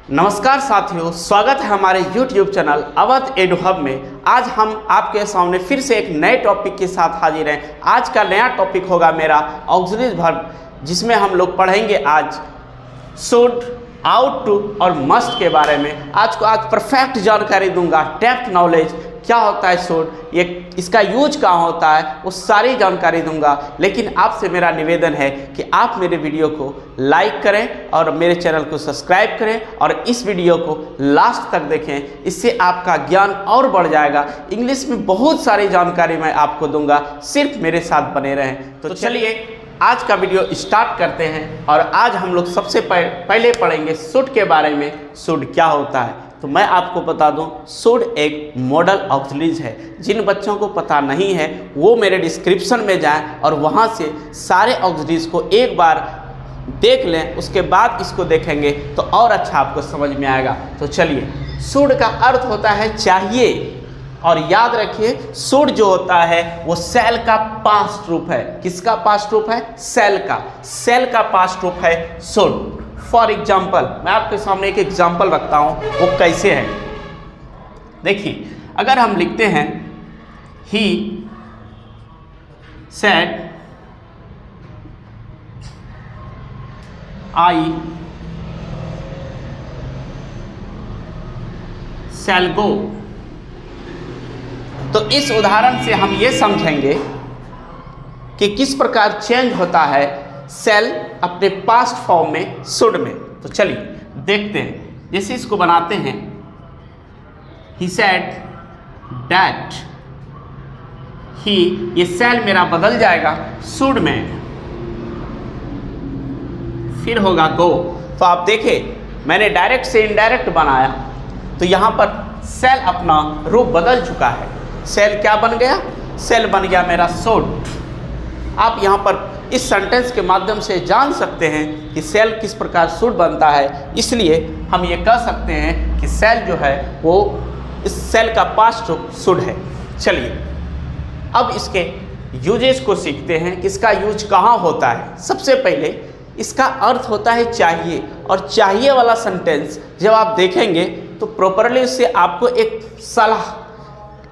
नमस्कार साथियों, स्वागत है हमारे YouTube चैनल अवध एडु हब में। आज हम आपके सामने फिर से एक नए टॉपिक के साथ हाजिर हैं। आज का नया टॉपिक होगा मेरा ऑक्सिलरी वर्ब, जिसमें हम लोग पढ़ेंगे आज शुड, आउट टू और मस्ट के बारे में। आज परफेक्ट जानकारी दूंगा, डेप्थ नॉलेज क्या होता है शुड, ये इसका यूज कहाँ होता है, वो सारी जानकारी दूंगा। लेकिन आपसे मेरा निवेदन है कि आप मेरे वीडियो को लाइक करें और मेरे चैनल को सब्सक्राइब करें और इस वीडियो को लास्ट तक देखें। इससे आपका ज्ञान और बढ़ जाएगा। इंग्लिश में बहुत सारी जानकारी मैं आपको दूंगा, सिर्फ मेरे साथ बने रहें। तो चलिए आज का वीडियो स्टार्ट करते हैं। और आज हम लोग सबसे पहले पढ़ेंगे शुड के बारे में। शुड क्या होता है तो मैं आपको बता दूं, शुड एक मॉडल ऑक्सिलरीज है। जिन बच्चों को पता नहीं है वो मेरे डिस्क्रिप्शन में जाएं और वहां से सारे ऑक्सिलरीज को एक बार देख लें, उसके बाद इसको देखेंगे तो और अच्छा आपको समझ में आएगा। तो चलिए, शुड का अर्थ होता है चाहिए। और याद रखिए, शुड जो होता है वो सेल का पास्ट रूप है। किसका पास्ट रूप है? सेल का। सेल का पास्ट रूप है शुड। फॉर एग्जाम्पल, मैं आपके सामने एक एग्जाम्पल रखता हूं, वो कैसे है देखिए। अगर हम लिखते हैं ही सेड आई शैल गो, तो इस उदाहरण से हम ये समझेंगे कि किस प्रकार चेंज होता है सेल अपने पास्ट फॉर्म में शुड में। तो चलिए देखते हैं। जैसे इसको बनाते हैं, ही सेड दैट ही, ये सेल मेरा बदल जाएगा शुड में, फिर होगा गो। तो आप देखें, मैंने डायरेक्ट से इनडायरेक्ट बनाया तो यहां पर सेल अपना रूप बदल चुका है। सेल क्या बन गया? सेल बन गया मेरा शुड। आप यहाँ पर इस सेंटेंस के माध्यम से जान सकते हैं कि सेल किस प्रकार शुड बनता है। इसलिए हम ये कह सकते हैं कि सेल जो है वो इस सेल का पास्ट रूप शुड है। चलिए अब इसके यूजेस को सीखते हैं कि इसका यूज कहाँ होता है। सबसे पहले इसका अर्थ होता है चाहिए, और चाहिए वाला सेंटेंस जब आप देखेंगे तो प्रॉपरली उससे आपको एक सलाह,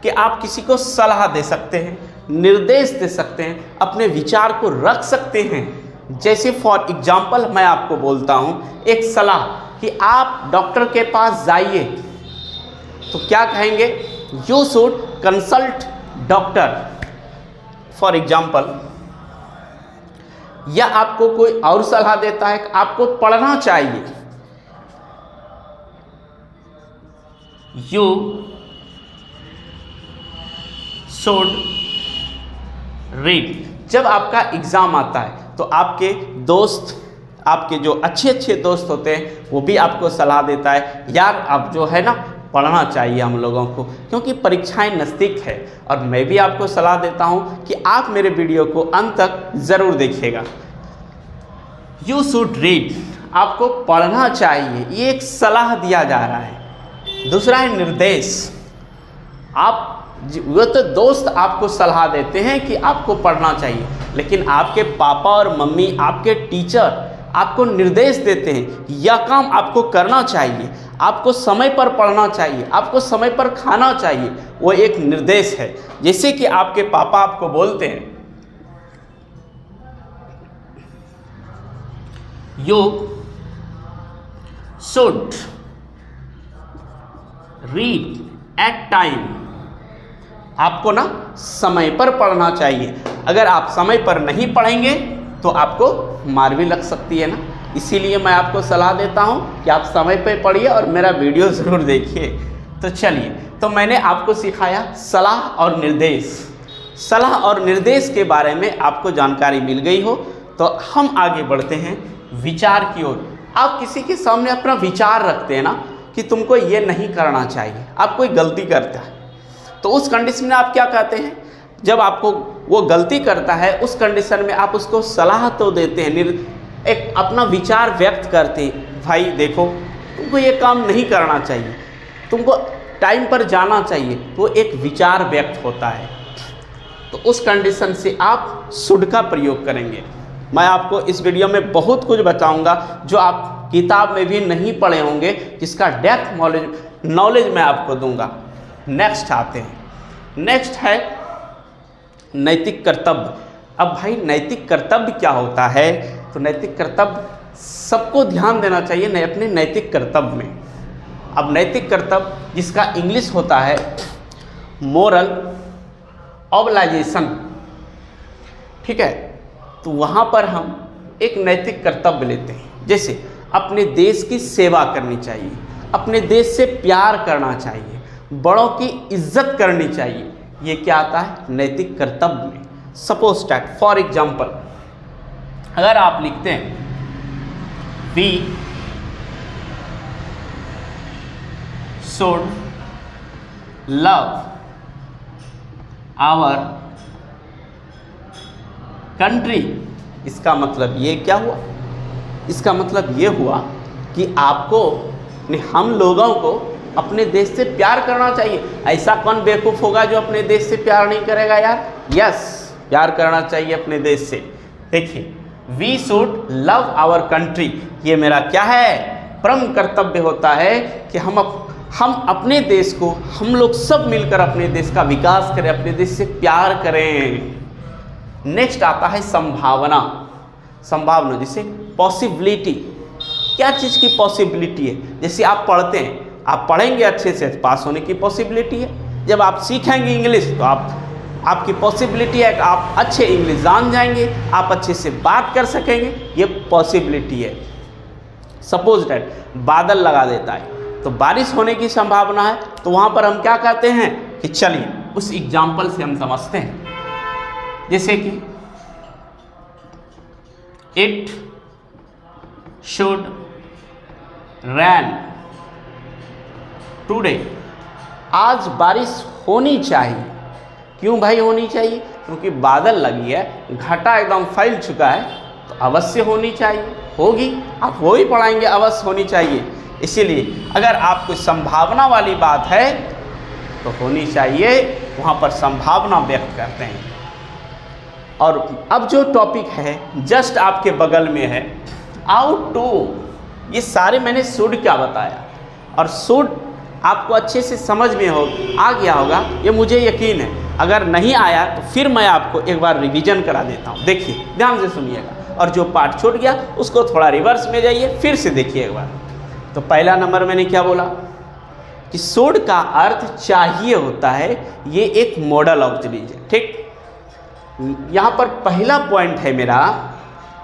कि आप किसी को सलाह दे सकते हैं, निर्देश दे सकते हैं, अपने विचार को रख सकते हैं। जैसे फॉर एग्जाम्पल मैं आपको बोलता हूँ एक सलाह कि आप डॉक्टर के पास जाइए, तो क्या कहेंगे? You should consult doctor, for example. या आपको कोई और सलाह देता है कि आपको पढ़ना चाहिए, यू शुड रीड। जब आपका एग्ज़ाम आता है तो आपके दोस्त, आपके जो अच्छे अच्छे दोस्त होते हैं वो भी आपको सलाह देता है, यार अब जो है ना पढ़ना चाहिए हम लोगों को, क्योंकि परीक्षाएं नज़दीक है। और मैं भी आपको सलाह देता हूँ कि आप मेरे वीडियो को अंत तक ज़रूर देखिएगा। यू शुड रीड, आपको पढ़ना चाहिए, ये एक सलाह दिया जा रहा है। दूसरा है निर्देश। आप वो तो दोस्त आपको सलाह देते हैं कि आपको पढ़ना चाहिए, लेकिन आपके पापा और मम्मी, आपके टीचर आपको निर्देश देते हैं यह काम आपको करना चाहिए, आपको समय पर पढ़ना चाहिए, आपको समय पर खाना चाहिए। वो एक निर्देश है। जैसे कि आपके पापा आपको बोलते हैं you should read at time, आपको ना समय पर पढ़ना चाहिए। अगर आप समय पर नहीं पढ़ेंगे तो आपको मार भी लग सकती है ना। इसीलिए मैं आपको सलाह देता हूँ कि आप समय पर पढ़िए और मेरा वीडियो ज़रूर देखिए। तो चलिए, तो मैंने आपको सिखाया सलाह और निर्देश। सलाह और निर्देश के बारे में आपको जानकारी मिल गई हो तो हम आगे बढ़ते हैं विचार की ओर। आप किसी के सामने अपना विचार रखते हैं ना कि तुमको ये नहीं करना चाहिए, आप कोई गलती करता है, तो उस कंडीशन में आप क्या कहते हैं? जब आपको वो गलती करता है उस कंडीशन में आप उसको सलाह तो देते हैं, एक अपना विचार व्यक्त करते हैं, भाई देखो तुमको ये काम नहीं करना चाहिए, तुमको टाइम पर जाना चाहिए। तो एक विचार व्यक्त होता है, तो उस कंडीशन से आप शुड का प्रयोग करेंगे। मैं आपको इस वीडियो में बहुत कुछ बताऊंगा जो आप किताब में भी नहीं पढ़े होंगे, जिसका डेप्थ नॉलेज मैं आपको दूंगा। नेक्स्ट आते हैं, नेक्स्ट है नैतिक कर्तव्य। अब भाई नैतिक कर्तव्य क्या होता है? तो नैतिक कर्तव्य सबको ध्यान देना चाहिए अपने नैतिक कर्तव्य में। अब नैतिक कर्तव्य जिसका इंग्लिश होता है मोरल ऑब्लाइजेशन, ठीक है, तो वहाँ पर हम एक नैतिक कर्तव्य लेते हैं, जैसे अपने देश की सेवा करनी चाहिए, अपने देश से प्यार करना चाहिए, बड़ों की इज्जत करनी चाहिए। ये क्या आता है? नैतिक कर्तव्य में। सपोज दैट फॉर एग्जाम्पल अगर आप लिखते हैं we should love our country, इसका मतलब ये क्या हुआ? इसका मतलब ये हुआ कि आपको हम लोगों को अपने देश से प्यार करना चाहिए। ऐसा कौन बेवकूफ़ होगा जो अपने देश से प्यार नहीं करेगा यार? यस, प्यार करना चाहिए अपने देश से। देखिए we should love our country, ये मेरा क्या है? परम कर्तव्य होता है कि हम अपने देश को, हम लोग सब मिलकर अपने देश का विकास करें, अपने देश से प्यार करें। नेक्स्ट आता है संभावना। संभावना जैसे पॉसिबिलिटी, क्या चीज़ की पॉसिबिलिटी है? जैसे आप पढ़ते हैं, आप पढ़ेंगे अच्छे से पास होने की पॉसिबिलिटी है। जब आप सीखेंगे इंग्लिश तो आपकी पॉसिबिलिटी है कि आप अच्छे इंग्लिश जान जाएंगे, आप अच्छे से बात कर सकेंगे, ये पॉसिबिलिटी है। सपोज दैट बादल लगा देता है तो बारिश होने की संभावना है, तो वहाँ पर हम क्या कहते हैं कि चलिए उस एग्जाम्पल से हम समझते हैं। जैसे कि इट शुड रैन टुडे, आज बारिश होनी चाहिए। क्यों भाई होनी चाहिए? क्योंकि बादल लगी है, घटा एकदम फैल चुका है, तो अवश्य होनी चाहिए, होगी। आप वो ही पढ़ाएंगे, अवश्य होनी चाहिए। इसीलिए अगर आपको संभावना वाली बात है तो होनी चाहिए, वहाँ पर संभावना व्यक्त करते हैं। और अब जो टॉपिक है जस्ट आपके बगल में है आउट टू, ये सारे मैंने शुड क्या बताया, और शुड आपको अच्छे से समझ में आ गया होगा, ये मुझे यकीन है। अगर नहीं आया तो फिर मैं आपको एक बार रिवीजन करा देता हूँ। देखिए ध्यान से सुनिएगा, और जो पार्ट छूट गया उसको थोड़ा रिवर्स में जाइए, फिर से देखिए एक बार। तो पहला नंबर मैंने क्या बोला कि शुड का अर्थ चाहिए होता है, ये एक मॉडल ऑक्सिलरी है, ठीक। यहाँ पर पहला पॉइंट है मेरा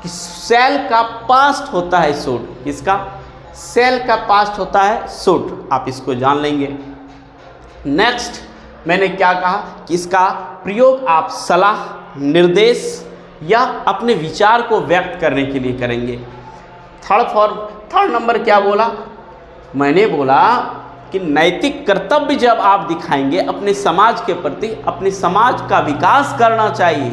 कि सेल का पास्ट होता है शुड। किसका? सेल का पास्ट होता है शुड, आप इसको जान लेंगे। नेक्स्ट मैंने क्या कहा कि इसका प्रयोग आप सलाह, निर्देश या अपने विचार को व्यक्त करने के लिए करेंगे। थर्ड नंबर क्या बोला? मैंने बोला कि नैतिक कर्तव्य जब आप दिखाएंगे अपने समाज के प्रति, अपने समाज का विकास करना चाहिए,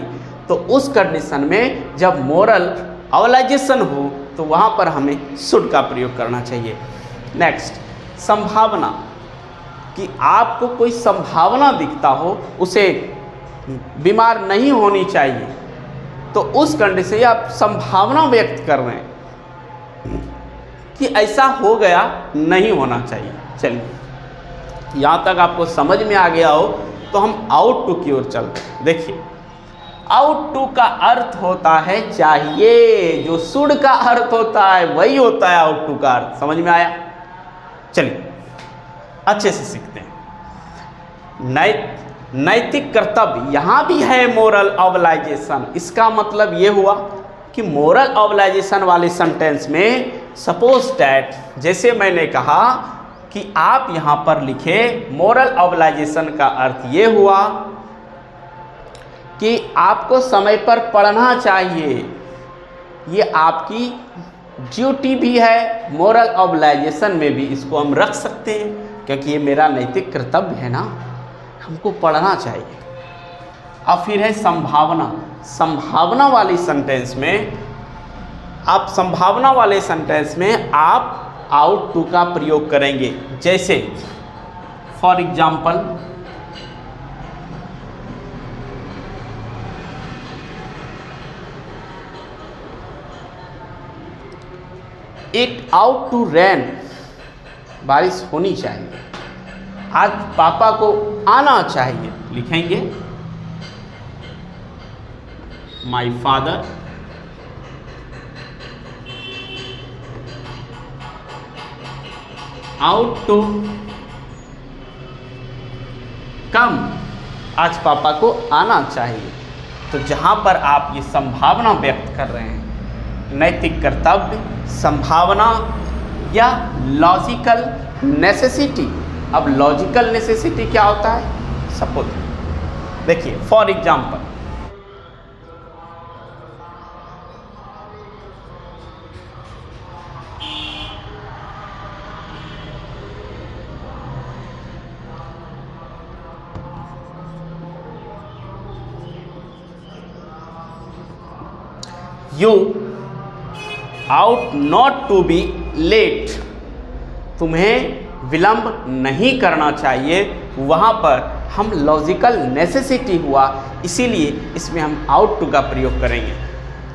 तो उस कंडीशन में जब मोरल ऑब्लाइजेशन हो तो वहाँ पर हमें शुड का प्रयोग करना चाहिए। नेक्स्ट संभावना, कि आपको कोई संभावना दिखता हो, उसे बीमार नहीं होनी चाहिए, तो उस कंडीशन से आप संभावना व्यक्त कर रहे हैं कि ऐसा हो गया, नहीं होना चाहिए। चलिए यहाँ तक आपको समझ में आ गया हो तो हम आउट टू की ओर चलते हैं। देखिए आउट टू का अर्थ होता है चाहिए, जो शुड का अर्थ होता है वही होता है आउट टू का अर्थ। समझ में आया? चलिए अच्छे से सीखते हैं। नैतिक कर्तव्य, यहाँ भी है मोरल ऑब्लाइजेशन। इसका मतलब ये हुआ कि मोरल ऑब्लाइजेशन वाले सेंटेंस में सपोज दैट, जैसे मैंने कहा कि आप यहाँ पर लिखे मोरल ऑब्लाइजेशन का अर्थ ये हुआ कि आपको समय पर पढ़ना चाहिए, ये आपकी ड्यूटी भी है। मोरल ऑब्लाइजेशन में भी इसको हम रख सकते हैं, क्योंकि ये मेरा नैतिक कर्तव्य है ना, हमको पढ़ना चाहिए। अब फिर है संभावना। संभावना वाली सेंटेंस में आप आउट टू का प्रयोग करेंगे। जैसे for example it ought to rain, बारिश होनी चाहिए। आज पापा को आना चाहिए, लिखेंगे my father ought to come, आज पापा को आना चाहिए। तो जहां पर आप ये संभावना व्यक्त कर रहे हैं, नैतिक कर्तव्य, संभावना या लॉजिकल नेसेसिटी। अब लॉजिकल नेसेसिटी क्या होता है? सपोज देखिए, for example you ought not to be late, तुम्हें विलंब नहीं करना चाहिए। वहाँ पर हम लॉजिकल नेसेसिटी हुआ, इसीलिए इसमें हम आउट टू का प्रयोग करेंगे।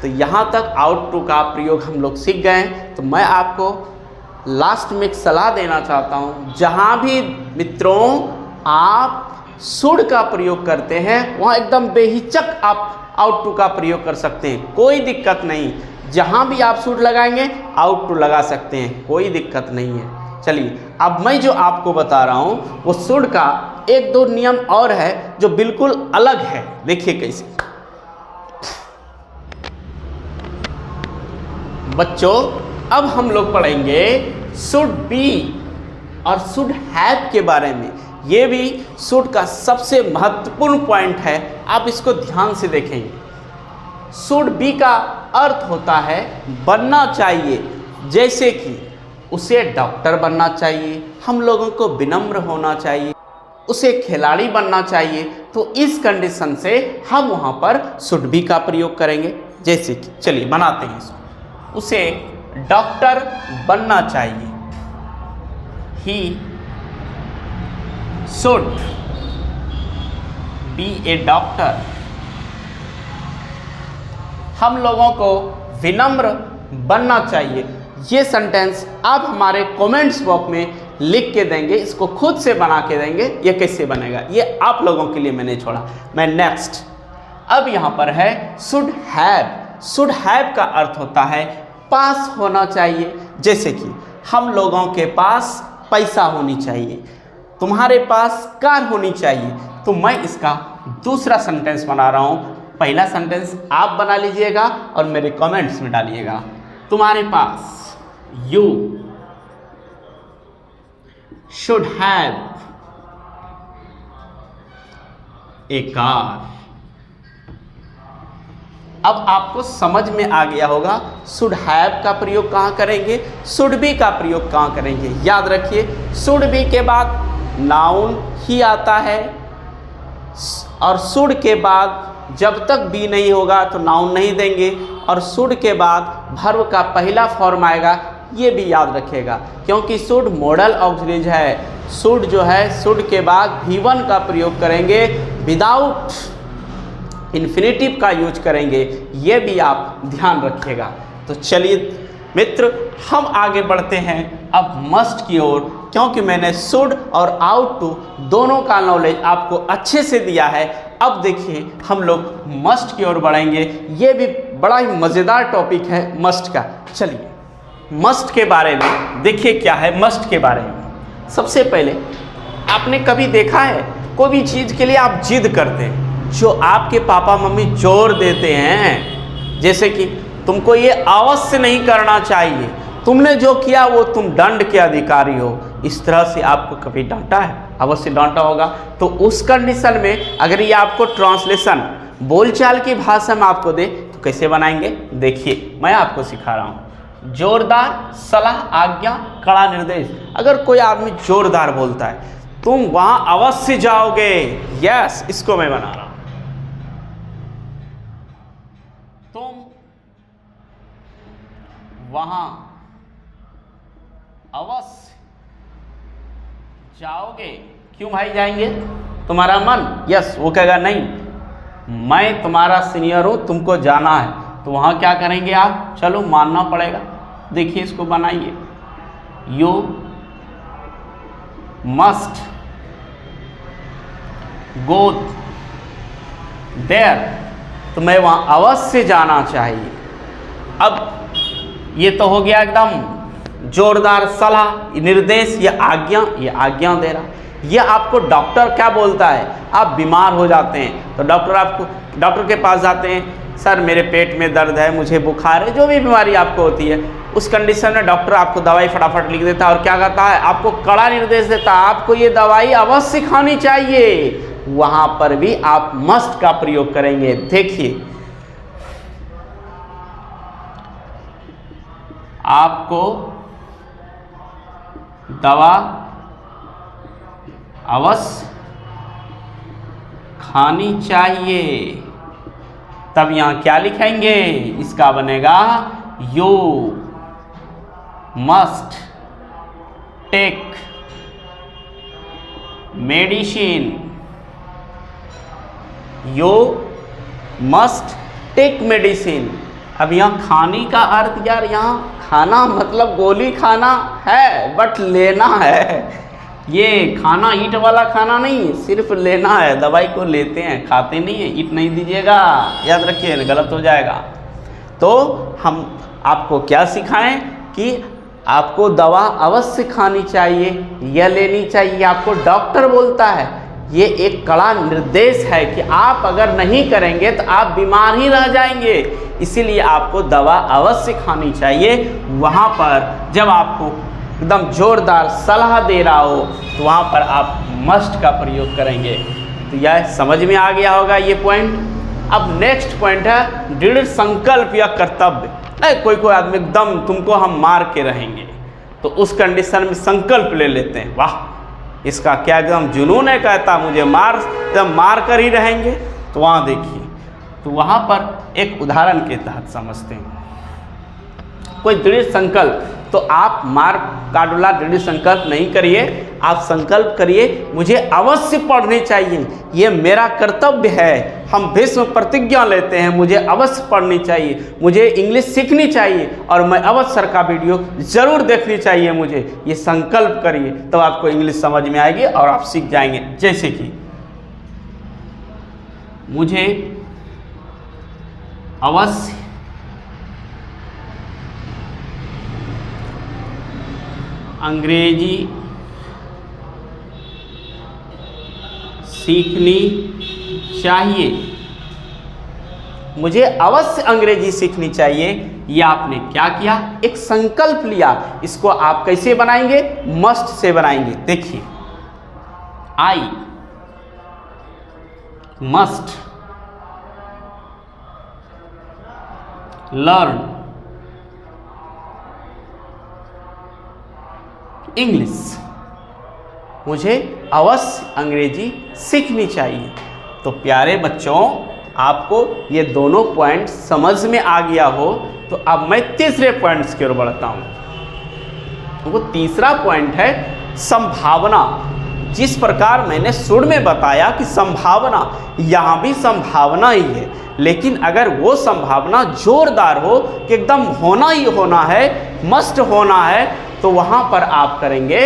तो यहाँ तक आउट टू का प्रयोग हम लोग सीख गए हैं। तो मैं आपको लास्ट में एक सलाह देना चाहता हूँ, जहाँ भी मित्रों आप शुड का प्रयोग करते हैं वहाँ एकदम बेहिचक आप आउट टू का प्रयोग कर सकते हैं, कोई दिक्कत नहीं। जहाँ भी आप शुड लगाएंगे आउट टू लगा सकते हैं, कोई दिक्कत नहीं है। चलिए, अब मैं जो आपको बता रहा हूँ वो शुड का एक दो नियम और है जो बिल्कुल अलग है। देखिए कैसे। बच्चों, अब हम लोग पढ़ेंगे शुड बी और शुड हैव के बारे में। ये भी शुड का सबसे महत्वपूर्ण पॉइंट है, आप इसको ध्यान से देखेंगे। शुड बी का अर्थ होता है बनना चाहिए, जैसे कि उसे डॉक्टर बनना चाहिए, हम लोगों को विनम्र होना चाहिए, उसे खिलाड़ी बनना चाहिए। तो इस कंडीशन से हम वहाँ पर शुड बी का प्रयोग करेंगे। जैसे कि चलिए बनाते हैं इसको, उसे डॉक्टर बनना चाहिए, he should be A doctor. हम लोगों को विनम्र बनना चाहिए। ये सेंटेंस आप हमारे कमेंट्स बॉक्स में लिख के देंगे, इसको खुद से बना के देंगे। ये कैसे बनेगा ये आप लोगों के लिए मैंने छोड़ा। मैं नेक्स्ट, अब यहाँ पर है शुड हैव। शुड हैव का अर्थ होता है पास होना चाहिए, जैसे कि हम लोगों के पास पैसा होनी चाहिए, तुम्हारे पास कार होनी चाहिए। तो मैं इसका दूसरा सेंटेंस बना रहा हूँ। पहला सेंटेंस आप बना लीजिएगा और मेरे कमेंट्स में डालिएगा। तुम्हारे पास, you should have a car. अब आपको समझ में आ गया होगा शुड हैव का प्रयोग कहाँ करेंगे, शुड बी का प्रयोग कहाँ करेंगे। याद रखिए, शुड बी के बाद नाउन ही आता है, और शुड के बाद जब तक बी नहीं होगा तो नाउन नहीं देंगे, और शुड के बाद वर्ब का पहला फॉर्म आएगा। ये भी याद रखिएगा, क्योंकि शुड मॉडल ऑक्सिलरी है। शुड जो है, शुड के बाद V1 का प्रयोग करेंगे, विदाउट इन्फिनेटिव का यूज करेंगे। ये भी आप ध्यान रखिएगा। तो चलिए मित्र, हम आगे बढ़ते हैं अब मस्ट की ओर, क्योंकि मैंने शुड और आउट टू दोनों का नॉलेज आपको अच्छे से दिया है। अब देखिए हम लोग मस्ट की ओर बढ़ेंगे। ये भी बड़ा ही मज़ेदार टॉपिक है मस्ट का। चलिए मस्ट के बारे में देखिए क्या है मस्ट के बारे में। सबसे पहले, आपने कभी देखा है कोई भी चीज़ के लिए आप जिद करते हैं, जो आपके पापा मम्मी जोर देते हैं, जैसे कि तुमको ये अवश्य नहीं करना चाहिए, तुमने जो किया वो तुम दंड के अधिकारी हो, इस तरह से आपको कभी डांटा है? अवश्य डांटा होगा। तो उस कंडीशन में अगर ये आपको ट्रांसलेशन बोलचाल की भाषा में आपको दे तो कैसे बनाएंगे? देखिए मैं आपको सिखा रहा हूँ। जोरदार सलाह, आज्ञा, कड़ा निर्देश। अगर कोई आदमी जोरदार बोलता है, तुम वहां अवश्य जाओगे, यस, इसको मैं बना रहा हूं। तुम वहां अवश्य जाओगे। क्यों भाई जाएंगे? तुम्हारा मन, यस, वो कहेगा नहीं, मैं तुम्हारा सीनियर हूं, तुमको जाना है। तो वहां क्या करेंगे आप? चलो मानना पड़ेगा। देखिए इसको बनाइए, यू मस्ट गो देयर, तो मैं वहाँ अवश्य जाना चाहिए। अब ये तो हो गया एकदम जोरदार सलाह, निर्देश या आज्ञा, ये आज्ञा दे रहा। ये आपको डॉक्टर क्या बोलता है, आप बीमार हो जाते हैं तो डॉक्टर के पास जाते हैं, सर मेरे पेट में दर्द है, मुझे बुखार है, जो भी बीमारी आपको होती है, उस कंडीशन में डॉक्टर आपको दवाई फटाफट लिख देता है और क्या कहता है, आपको कड़ा निर्देश देता है, आपको ये दवाई अवश्य खानी चाहिए। वहां पर भी आप मस्ट का प्रयोग करेंगे। देखिए आपको दवा अवश्य खानी चाहिए, तब यहां क्या लिखेंगे, इसका बनेगा you must take medicine, you must take medicine. अब यहाँ खाने का अर्थ यार, यहाँ खाना मतलब गोली खाना है, बट लेना है। ये खाना ईंट वाला खाना नहीं, सिर्फ लेना है। दवाई को लेते हैं, खाते नहीं है। ईंट नहीं दीजिएगा, याद रखिए, गलत हो जाएगा। तो हम आपको क्या सिखाएं कि आपको दवा अवश्य खानी चाहिए या लेनी चाहिए, आपको डॉक्टर बोलता है। ये एक कड़ा निर्देश है कि आप अगर नहीं करेंगे तो आप बीमार ही रह जाएंगे, इसीलिए आपको दवा अवश्य खानी चाहिए। वहाँ पर जब आपको एकदम जोरदार सलाह दे रहा हो तो वहाँ पर आप मस्ट का प्रयोग करेंगे। तो यह समझ में आ गया होगा ये पॉइंट। अब नेक्स्ट पॉइंट है दृढ़ संकल्प या कर्तव्य। कोई आदमी एकदम तुमको हम मार के रहेंगे, तो उस कंडीशन में संकल्प ले लेते हैं, वाह इसका क्या एकदम जुनून है, कहता मुझे मार कर ही रहेंगे। तो वहाँ देखिए, तो वहाँ पर एक उदाहरण के तहत समझते हैं। कोई दृढ़ संकल्प, तो आप मार काटूला दृढ़ संकल्प नहीं करिए, आप संकल्प करिए मुझे अवश्य पढ़नी चाहिए, ये मेरा कर्तव्य है। हम भीष्म प्रतिज्ञा लेते हैं, मुझे अवश्य पढ़नी चाहिए, मुझे इंग्लिश सीखनी चाहिए और मैं अवश्य सर का वीडियो ज़रूर देखनी चाहिए मुझे। ये संकल्प करिए, तो आपको इंग्लिश समझ में आएगी और आप सीख जाएंगे। जैसे कि मुझे अवश्य अंग्रेजी सीखनी चाहिए, मुझे अवश्य अंग्रेजी सीखनी चाहिए। ये आपने क्या किया, एक संकल्प लिया। इसको आप कैसे बनाएंगे, मस्ट से बनाएंगे। देखिए, आई मस्ट लर्न इंग्लिश, मुझे अवश्य अंग्रेजी सीखनी चाहिए। तो प्यारे बच्चों, आपको ये दोनों पॉइंट समझ में आ गया हो, तो अब मैं तीसरे पॉइंट्स की ओर बढ़ता हूँ। वो तीसरा पॉइंट है संभावना। जिस प्रकार मैंने शुरू में बताया कि संभावना, यहाँ भी संभावना ही है, लेकिन अगर वो संभावना जोरदार हो कि एकदम होना ही होना है, मस्ट होना है, तो वहाँ पर आप करेंगे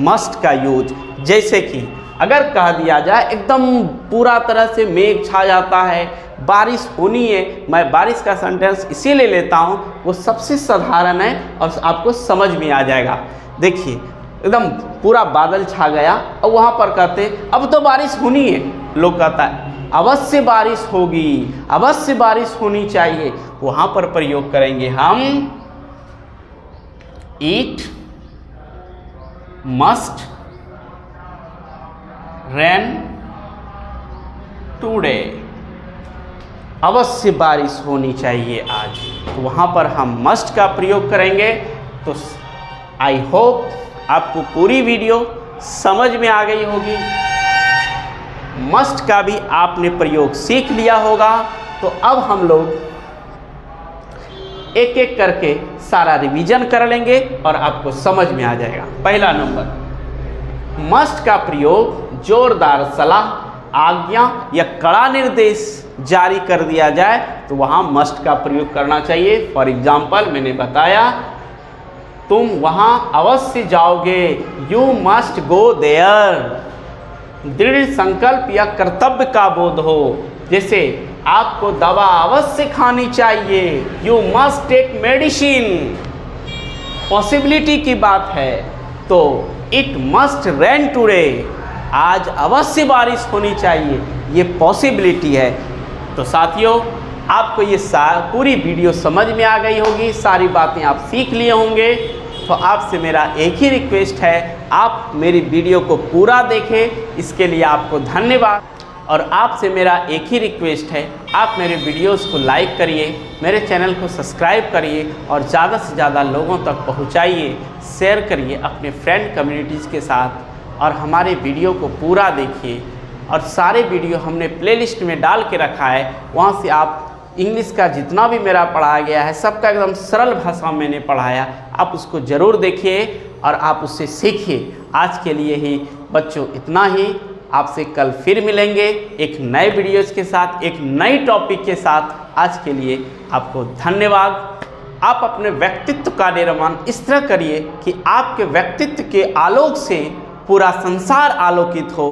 मस्ट का यूज। जैसे कि अगर कह दिया जाए एकदम पूरा तरह से मेघ छा जाता है, बारिश होनी है, मैं बारिश का सेंटेंस इसीलिए लेता हूँ, वो सबसे साधारण है और आपको समझ में आ जाएगा। देखिए, एकदम पूरा बादल छा गया और वहाँ पर कहते अब तो बारिश होनी है, लोग कहता है अवश्य बारिश होगी, अवश्य बारिश होनी चाहिए। वहाँ पर प्रयोग करेंगे हम इट मस्ट रेन टुडे, अवश्य बारिश होनी चाहिए आज। तो वहाँ पर हम मस्ट का प्रयोग करेंगे। तो आई होप आपको पूरी वीडियो समझ में आ गई होगी। मस्ट का भी आपने प्रयोग सीख लिया होगा। तो अब हम लोग एक एक करके सारा रिवीजन कर लेंगे और आपको समझ में आ जाएगा। पहला नंबर, मस्ट का प्रयोग जोरदार सलाह, आज्ञा या कड़ा निर्देश जारी कर दिया जाए तो वहाँ मस्ट का प्रयोग करना चाहिए। फॉर एग्जाम्पल मैंने बताया तुम वहाँ अवश्य जाओगे, यू मस्ट गो देयर। दृढ़ संकल्प या कर्तव्य का बोध हो, जैसे आपको दवा अवश्य खानी चाहिए, you must take medicine. Possibility की बात है तो इट मस्ट रेन टुडे, आज अवश्य बारिश होनी चाहिए, ये पॉसिबिलिटी है। तो साथियों, आपको ये पूरी वीडियो समझ में आ गई होगी, सारी बातें आप सीख लिए होंगे। तो आपसे मेरा एक ही रिक्वेस्ट है, आप मेरी वीडियो को पूरा देखें, इसके लिए आपको धन्यवाद। और आपसे मेरा एक ही रिक्वेस्ट है, आप मेरे वीडियोस को लाइक करिए, मेरे चैनल को सब्सक्राइब करिए और ज़्यादा से ज़्यादा लोगों तक पहुंचाइए, शेयर करिए अपने फ्रेंड कम्युनिटीज़ के साथ और हमारे वीडियो को पूरा देखिए। और सारे वीडियो हमने प्लेलिस्ट में डाल के रखा है, वहाँ से आप इंग्लिश का जितना भी मेरा पढ़ाया गया है सबका एकदम सरल भाषा में मैंने पढ़ाया, आप उसको ज़रूर देखिए और आप उससे सीखिए। आज के लिए ही बच्चों इतना ही, आपसे कल फिर मिलेंगे एक नए वीडियोज़ के साथ, एक नई टॉपिक के साथ। आज के लिए आपको धन्यवाद। आप अपने व्यक्तित्व का निर्माण इस तरह करिए कि आपके व्यक्तित्व के आलोक से पूरा संसार आलोकित हो।